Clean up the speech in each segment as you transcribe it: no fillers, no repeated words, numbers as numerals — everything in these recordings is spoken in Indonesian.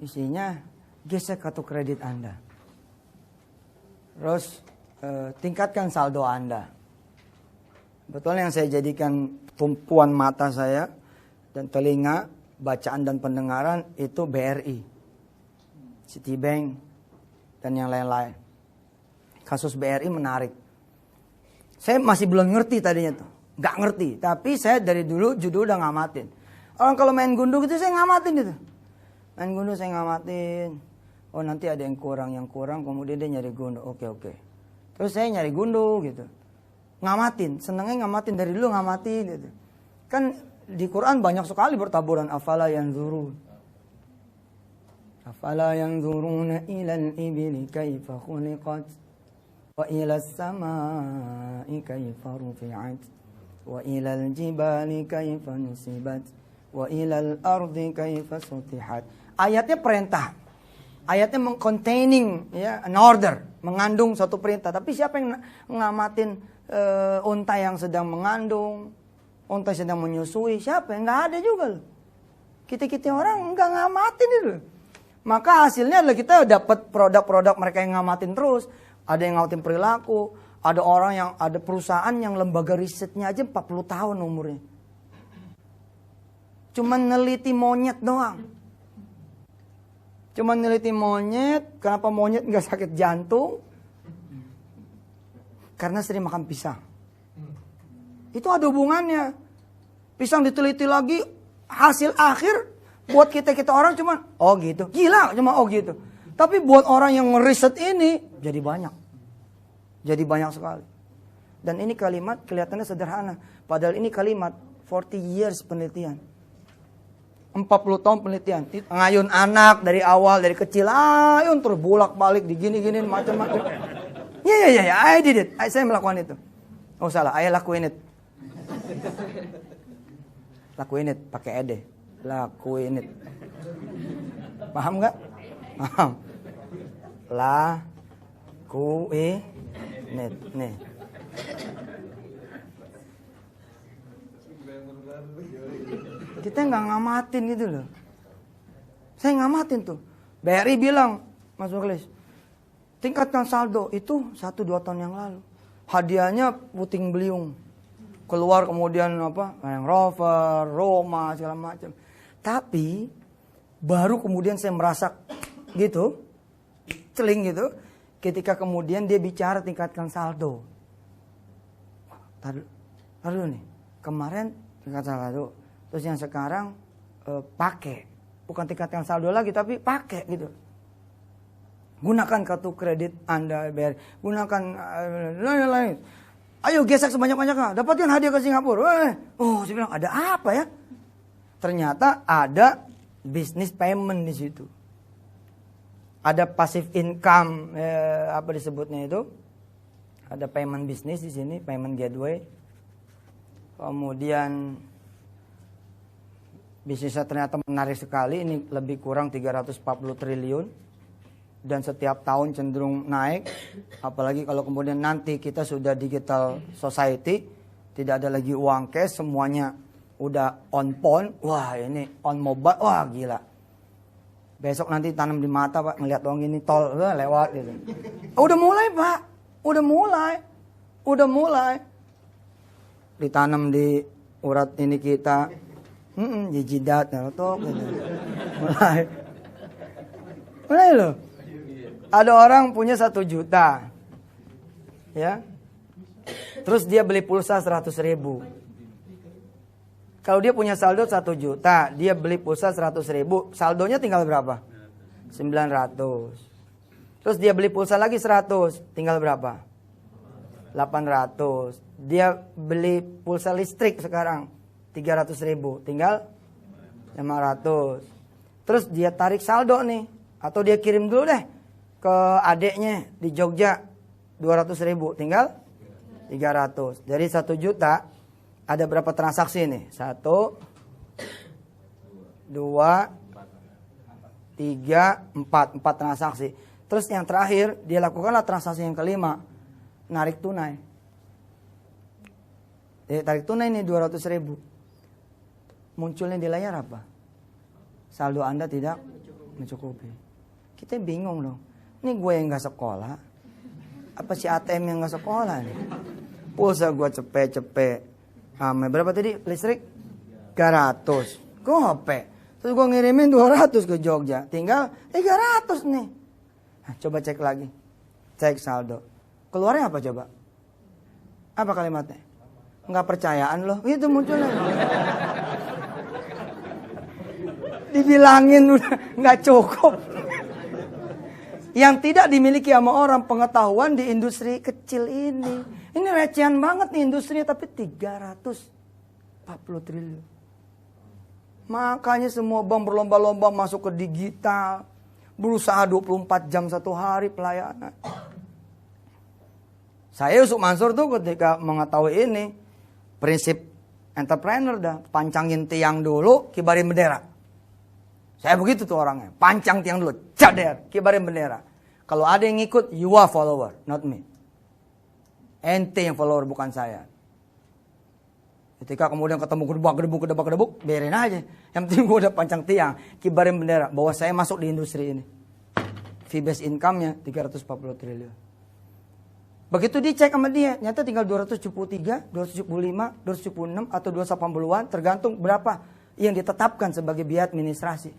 Isinya gesek kartu kredit Anda. Terus tingkatkan saldo Anda. Betul yang saya jadikan tumpuan mata saya dan telinga, bacaan dan pendengaran itu BRI, Citibank, dan yang lain-lain. Kasus BRI menarik. Saya masih belum ngerti tadinya tuh. Gak ngerti. Tapi saya dari dulu judul udah ngamatin. Orang kalau main gundu gitu saya ngamatin gitu. Main gundu saya ngamatin. Oh nanti ada yang kurang. Kemudian dia nyari gundu. Oke. Terus saya nyari gundu gitu. Ngamatin. Senengnya ngamatin. Dari dulu ngamatin gitu. Kan di Quran banyak sekali bertaburan. Afala yanzurun. Afala yanzuruna ilal ibili kaifa khuliqat. Wa ilal samai kaifa rufi'at. Wa ilal jibali kaifa nusibat. Wa ilal ardi kaifa sutihat. Ayatnya perintah. Ayatnya containing ya, an order, mengandung suatu perintah. Tapi siapa yang ngamatin unta yang sedang mengandung, unta sedang menyusui? Siapa? Nggak ada juga loh. Kita orang nggak ngamatin itu. Maka hasilnya adalah kita dapat produk-produk mereka yang ngamatin terus. Ada yang ngamatin perilaku, ada perusahaan yang lembaga risetnya aja 40 tahun umurnya. Cuman neliti monyet doang. Cuman neliti monyet, kenapa monyet nggak sakit jantung? Karena sering makan pisang. Itu ada hubungannya. Pisang diteliti lagi, hasil akhir buat kita orang cuman, oh gitu. Gila, cuma oh gitu. Tapi buat orang yang ngeriset ini, jadi banyak. Jadi banyak sekali. Dan ini kalimat kelihatannya sederhana. Padahal ini kalimat 40 years penelitian. 40 tahun penelitian. Ngayun anak dari awal, dari kecil. Ayun terus bolak-balik, digini-giniin macam-macam. Ya, I did it. Saya melakukan itu. Oh salah, I lakuin it. Lakuin it, pakai ed. Lakuin it. Paham nggak? Paham. Lakuin it. Nih. Kita nggak ngamatin gitu loh. Saya ngamatin tuh. BRI bilang, Mas Muklis, tingkatkan saldo. Itu 1-2 tahun yang lalu. Hadiahnya puting beliung. Keluar kemudian Land Rover, Roma, segala macam. Tapi baru kemudian saya merasa gitu, celing gitu, ketika kemudian dia bicara tingkatkan saldo. Taruh nih, kemarin tingkatkan saldo. Terus yang sekarang pakai, bukan tingkatkan saldo lagi tapi pakai gitu. Gunakan kartu kredit Anda, gunakan lain. Ayo gesek sebanyak-banyaknya, dapatkan hadiah ke Singapura. Oh, saya bilang ada apa ya? Ternyata ada bisnis payment di situ. Ada passive income, apa disebutnya itu? Ada payment bisnis di sini, payment gateway. Kemudian bisnisnya ternyata menarik sekali, ini lebih kurang 340 triliun. Dan setiap tahun cenderung naik. Apalagi kalau kemudian nanti kita sudah digital society, tidak ada lagi uang cash, semuanya udah on phone. Wah ini on mobile, wah gila. Besok nanti tanam di mata Pak, ngeliat uang ini tol lewat gitu. Udah mulai Pak, udah mulai. Ditanam di urat ini kita, di jidat, gitu. Mulai loh. Ada orang punya 1 juta, ya, terus dia beli pulsa 100.000. Kalau dia punya saldo 1 juta, dia beli pulsa 100.000, saldonya tinggal berapa? 900. Terus dia beli pulsa lagi 100, tinggal berapa? 800. Dia beli pulsa listrik sekarang 300.000, tinggal 500. Terus dia tarik saldo nih, atau dia kirim dulu deh ke adeknya di Jogja 200.000, tinggal 300. Dari 1 juta ada berapa transaksi nih? 1, 2, 3, 4 transaksi. Terus yang terakhir dia lakukanlah transaksi yang kelima, narik tunai. Tarik tunai nih 200.000. Munculnya di layar apa? Saldo Anda tidak mencukupi. Kita bingung dong. Ini gue yang gak sekolah, apa si ATM yang gak sekolah nih? Pulsa gue cepet-cepet. Berapa tadi listrik? 300. Gope. Terus gue ngirimin 200 ke Jogja. Tinggal 300 nih. Nah, coba cek lagi. Cek saldo. Keluarnya apa coba? Apa kalimatnya? Nggak percayaan loh. Itu munculnya. Dibilangin udah nggak cukup. Yang tidak dimiliki sama orang pengetahuan di industri kecil ini. Ini recehan banget nih industri, tapi 340 triliun. Makanya semua bank berlomba-lomba masuk ke digital. Berusaha 24 jam satu hari pelayanan. Saya Yusuf Mansur tuh ketika mengetahui ini, prinsip entrepreneur dah, pancangin tiang dulu, kibarin bendera. Saya begitu tuh orangnya, pancang tiang dulu, cader, kibarin bendera. Kalau ada yang ngikut, you are follower, not me. Ente yang follower, bukan saya. Ketika kemudian ketemu gedebak, biarin aja. Yang penting gue udah pancang tiang, kibarin bendera, bahwa saya masuk di industri ini. Fee based income-nya 340 triliun. Begitu dicek sama dia, nyata tinggal 273, 275, 276 atau 280-an, tergantung berapa yang ditetapkan sebagai biaya administrasi.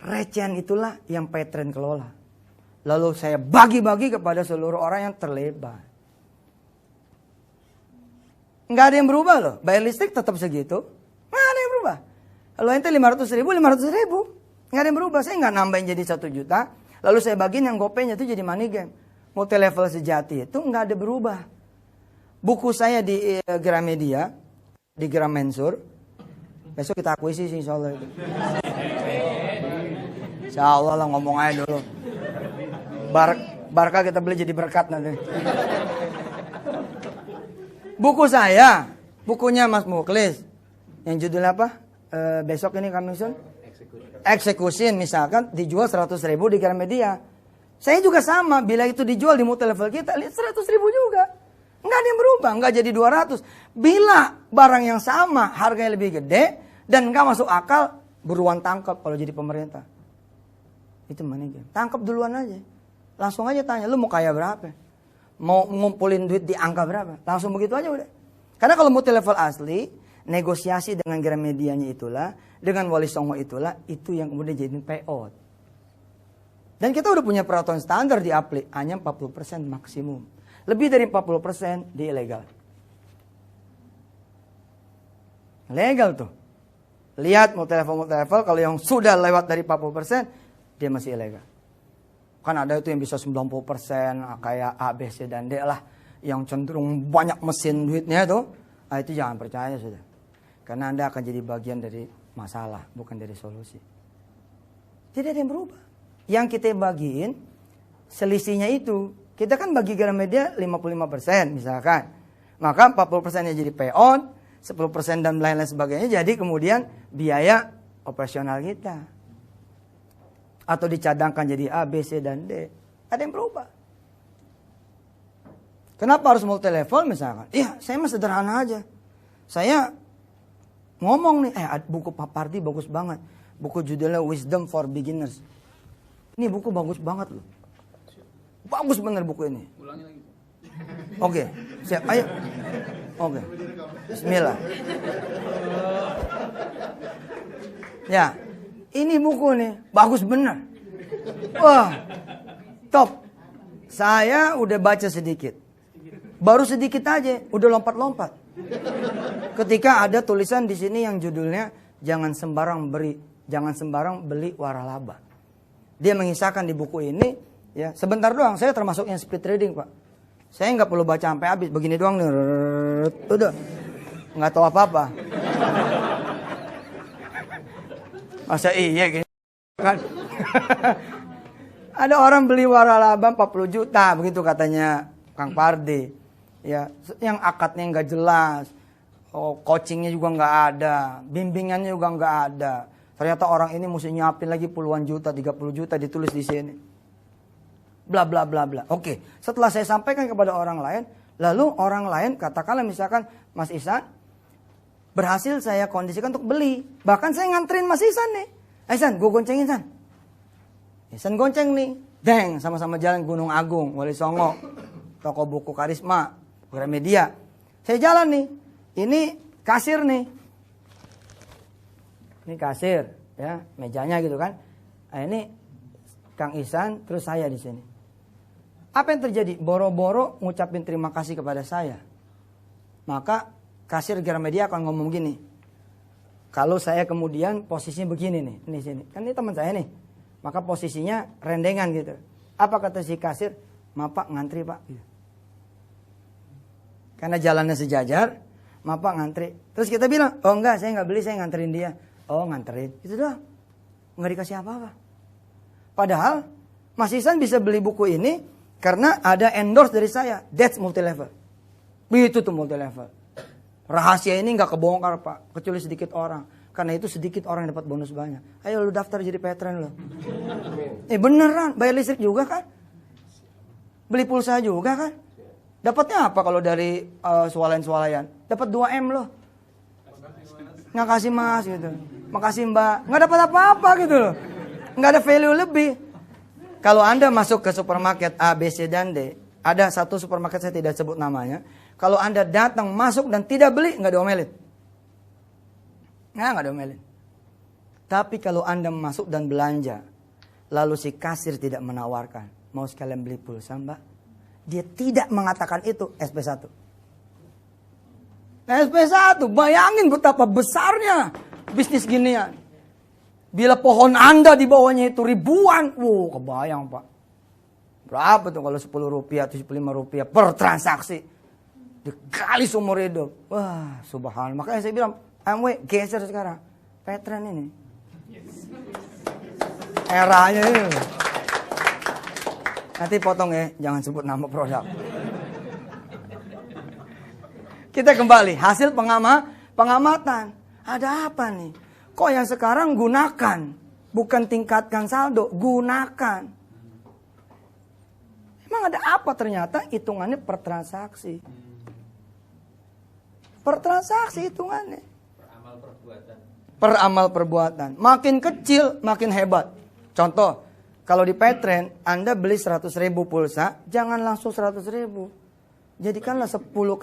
Recehan itulah yang Petren kelola. Lalu saya bagi-bagi kepada seluruh orang yang terlibat. Nggak ada yang berubah loh, bayar listrik tetap segitu, nggak ada yang berubah. Kalau ente 500 ribu, 500 ribu, nggak ada yang berubah. Saya nggak nambahin jadi 1 juta, lalu saya bagiin yang gopenya itu jadi money game. Multi level sejati itu nggak ada berubah. Buku saya di Gramedia, di Gramensur, besok kita akuisisi insya Allah itu. Insya Allah lah, ngomong aja dulu. Barkah kita beli jadi berkat nanti. Buku saya, bukunya Mas Muklis, yang judulnya apa? Besok ini coming soon. Execution misalkan dijual 100 ribu di Gramedia. Saya juga sama, bila itu dijual di multi level kita, lihat 100 ribu juga. Nggak ada yang berubah, nggak jadi 200. Bila barang yang sama, harganya lebih gede, dan nggak masuk akal, buruan tangkap kalau jadi pemerintah. Itu money game. Tangkap duluan aja. Langsung aja tanya, lu mau kaya berapa? Mau ngumpulin duit di angka berapa? Langsung begitu aja udah. Karena kalau multi level asli, negosiasi dengan Gramedianya itulah, dengan Wali Songo itulah, itu yang kemudian jadi payout. Dan kita udah punya peraturan standar di aplik, hanya 40% maksimum. Lebih dari 40% di ilegal. Legal tuh. Lihat multi level, kalau yang sudah lewat dari 40%, dia masih ilegal. Kan ada itu yang bisa 90%, kayak A, B, C, dan D lah. Yang cenderung banyak mesin duitnya itu. Itu jangan percaya sudah. Karena Anda akan jadi bagian dari masalah, bukan dari solusi. Tidak ada yang berubah. Yang kita bagiin, selisihnya itu. Kita kan bagi Gramedia 55% misalkan. Maka 40%-nya jadi payout, 10% dan lain-lain sebagainya. Jadi kemudian biaya operasional kita. Atau dicadangkan jadi A, B, C, dan D. Ada yang berubah. Kenapa harus multi level misalkan? Iya, saya mah sederhana aja. Saya ngomong nih, buku Pak Pardi bagus banget. Buku judulnya Wisdom for Beginners. Ini buku bagus banget loh. Bagus bener buku ini. Ulangi lagi. Oke, siap. Ayo. Oke. Bismillah. Ya, ini buku nih bagus bener. Wah, top. Saya udah baca sedikit. Baru sedikit aja, udah lompat-lompat. Ketika ada tulisan di sini yang judulnya jangan sembarang beli waralaba. Dia mengisahkan di buku ini, ya sebentar doang. Saya termasuk yang speed reading, Pak. Saya nggak perlu baca sampai habis, begini doang nih, udah nggak tahu apa-apa. Masa iya gini kan? Ada orang beli waralaba 40 juta, begitu katanya Kang Pardi. Ya, yang akadnya nggak jelas, coachingnya juga nggak ada, bimbingannya juga nggak ada. Ternyata orang ini mesti nyiapin lagi puluhan juta, 30 juta ditulis di sini. Bla bla bla bla. Oke, setelah saya sampaikan kepada orang lain, lalu orang lain katakanlah misalkan Mas Ihsan berhasil saya kondisikan untuk beli. Bahkan saya nganterin Mas Ihsan nih. Ihsan, gue goncengin San. Sen gonceng nih, deng, sama-sama jalan Gunung Agung, Wali Songo, toko buku Karisma, Gramedia. Saya jalan nih, ini kasir nih. Ini kasir, ya, mejanya gitu kan. Nah, ini Kang Ihsan, terus saya di sini. Apa yang terjadi? Boro-boro ngucapin terima kasih kepada saya. Maka kasir Gramedia akan ngomong gini. Kalau saya kemudian posisinya begini nih, ini sini. Kan ini teman saya nih. Maka posisinya rendengan gitu. Apa kata si kasir? Maaf Pak, ngantri Pak. Gitu. Karena jalannya sejajar, maaf Pak, ngantri. Terus kita bilang, oh enggak, saya nggak beli, saya nganterin dia. Oh nganterin, itu doang. Nggak dikasih apa-apa. Padahal Mas Ihsan bisa beli buku ini karena ada endorse dari saya. That's multi-level. Itu tuh multi-level. Rahasia ini nggak kebongkar Pak, kecuali sedikit orang. Karena itu sedikit orang yang dapat bonus banyak. Ayo lu daftar jadi patron lo. Beneran, bayar listrik juga kan? Beli pulsa juga kan? Dapatnya apa kalau dari swalayan-swalayan? Dapat 2M loh. Nggak kasih Mas gitu. Makasih Mbak. Nggak dapat apa-apa gitu loh. Nggak ada value lebih. Kalau Anda masuk ke supermarket A, B, C, dan D. Ada satu supermarket saya tidak sebut namanya. Kalau Anda datang, masuk dan tidak beli, nggak diomelin. Nggak diomelin. Tapi kalau Anda masuk dan belanja, lalu si kasir tidak menawarkan, mau sekalian beli pulsa Mbak, dia tidak mengatakan itu SP1. SP1, bayangin betapa besarnya bisnis ginian. Bila pohon Anda di bawahnya itu ribuan, kebayang Pak. Berapa tuh kalau 10 rupiah, 75 rupiah per transaksi. Dikali seumur hidup. Wah, subhanallah. Makanya saya bilang, MW geser sekarang. Patron ini. Eranya ini. Nanti potong ya, jangan sebut nama produk. Kita kembali, hasil pengamatan. Ada apa nih? Kok yang sekarang gunakan, bukan tingkatkan saldo, gunakan. Emang ada apa ternyata? Hitungannya per transaksi. Per transaksi hitungannya. Per amal perbuatan. Makin kecil, makin hebat. Contoh, kalau di Petren, Anda beli 100.000 pulsa, jangan langsung 100.000. Jadikanlah 10 kali.